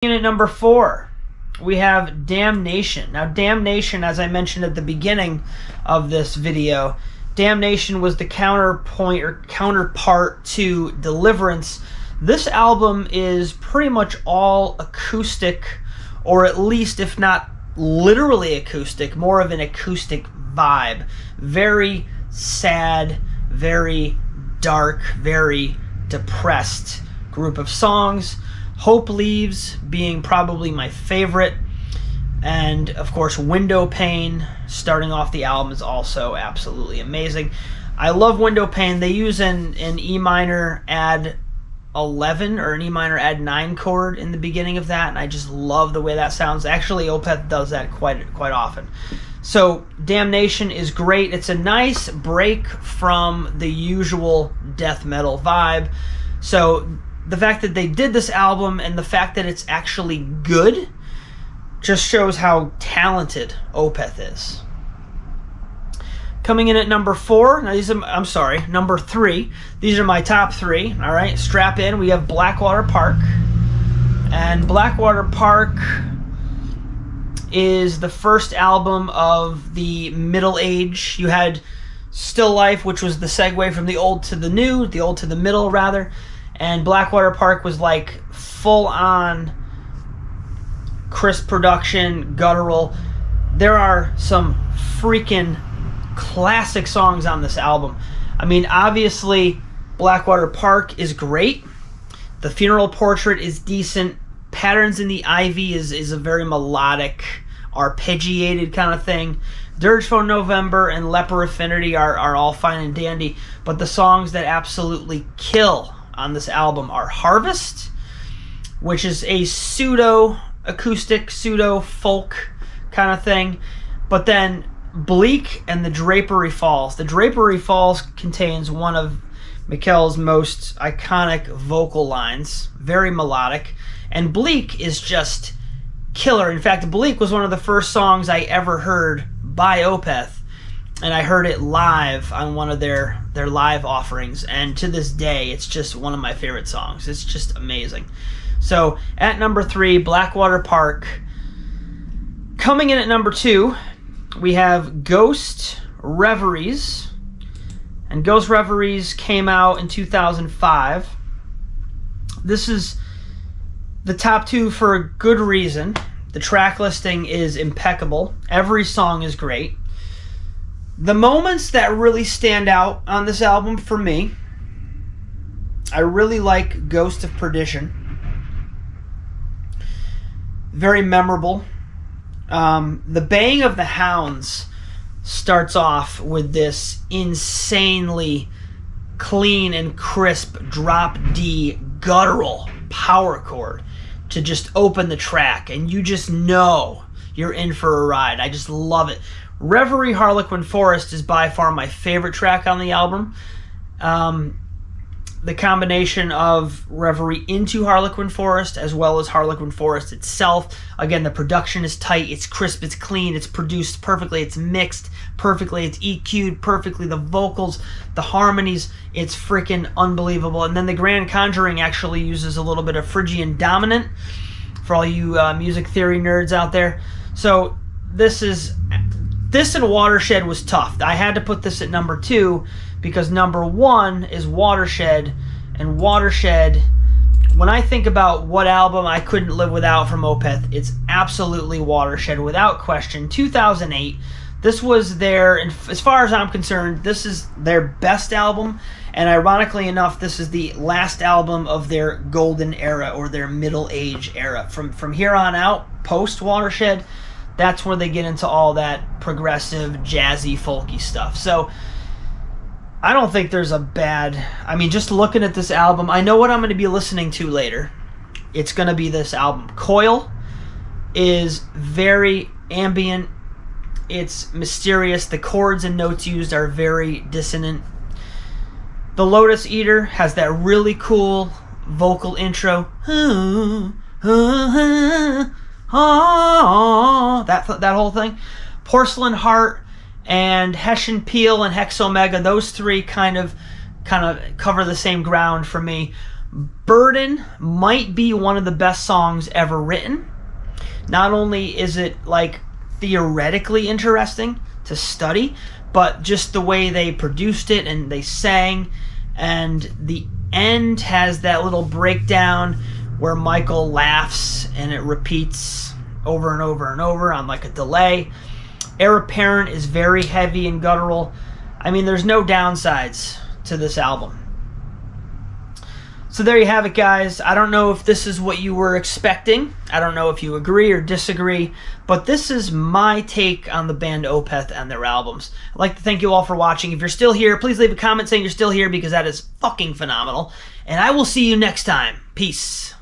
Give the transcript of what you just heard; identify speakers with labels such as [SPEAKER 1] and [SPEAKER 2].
[SPEAKER 1] Unit number 4, we have Damnation. Now, Damnation, as I mentioned at the beginning of this video, Damnation was the counterpoint or counterpart to Deliverance. This album is pretty much all acoustic, or at least, if not literally acoustic, more of an acoustic vibe. Very sad, very dark, very depressed group of songs. Hope Leaves being probably my favorite, and of course Window Pane starting off the album is also absolutely amazing. I love Window Pane. They use an E minor add 11 or an E minor add 9 chord in the beginning of that, and I just love the way that sounds. Actually, OPETH does that quite often. So Damnation is great. It's a nice break from the usual death metal vibe. So the fact that they did this album and the fact that it's actually good just shows how talented OPETH is. Coming in at number 4, now number 3. These are my top 3. All right, strap in. We have Blackwater Park, and Blackwater Park is the first album of the middle age. You had Still Life, which was the segue from the old to the new, the old to the middle rather. And Blackwater Park was like full-on crisp production, guttural. There are some freaking classic songs on this album. I mean, obviously, Blackwater Park is great. The Funeral Portrait is decent. Patterns in the Ivy is a very melodic, arpeggiated kind of thing. Dirge for November and Leper Affinity are all fine and dandy. But the songs that absolutely kill on this album are Harvest, which is a pseudo-acoustic, pseudo-folk kind of thing, but then Bleak and The Drapery Falls. The Drapery Falls contains one of Mikkel's most iconic vocal lines, very melodic, and Bleak is just killer. In fact, Bleak was one of the first songs I ever heard by OPETH, and I heard it live on one of their live offerings, and to this day, it's just one of my favorite songs. It's just amazing. So, at number 3, Blackwater Park. Coming in at number 2, we have Ghost Reveries, and Ghost Reveries came out in 2005. This is the top 2 for a good reason. The track listing is impeccable. Every song is great. The moments that really stand out on this album for me, I really like Ghost of Perdition. Very memorable. The Baying of the Hounds starts off with this insanely clean and crisp drop D guttural power chord to just open the track, and you just know you're in for a ride. I just love it. Reverie Harlequin Forest is by far my favorite track on the album. The combination of Reverie into Harlequin Forest as well as Harlequin Forest itself. Again, the production is tight, it's crisp, it's clean, it's produced perfectly, it's mixed perfectly, it's EQ'd perfectly, the vocals, the harmonies, it's freaking unbelievable. And then the Grand Conjuring actually uses a little bit of Phrygian dominant for all you music theory nerds out there. So this and Watershed was tough. I had to put this at number 2 because number 1 is Watershed, and Watershed, when I think about what album I couldn't live without from OPETH, it's absolutely Watershed without question. 2008, this was their, as far as I'm concerned, this is their best album, and ironically enough, this is the last album of their golden era or their middle age era. From here on out, post Watershed, that's where they get into all that progressive, jazzy, folky stuff. So I don't think there's a bad... I mean, just looking at this album, I know what I'm going to be listening to later. It's going to be this album. Coil is very ambient. It's mysterious. The chords and notes used are very dissonant. The Lotus Eater has that really cool vocal intro. That whole thing. Porcelain Heart and Hessian Peel and Hex Omega, those three kind of cover the same ground for me. Burden might be one of the best songs ever written. Not only is it like theoretically interesting to study, but just the way they produced it and they sang, and the end has that little breakdown where Michael laughs and it repeats over and over and over on like a delay. Heir Apparent is very heavy and guttural. I mean, there's no downsides to this album. So there you have it, guys. I don't know if this is what you were expecting. I don't know if you agree or disagree, but this is my take on the band Opeth and their albums. I'd like to thank you all for watching. If you're still here, please leave a comment saying you're still here, because that is fucking phenomenal. And I will see you next time. Peace.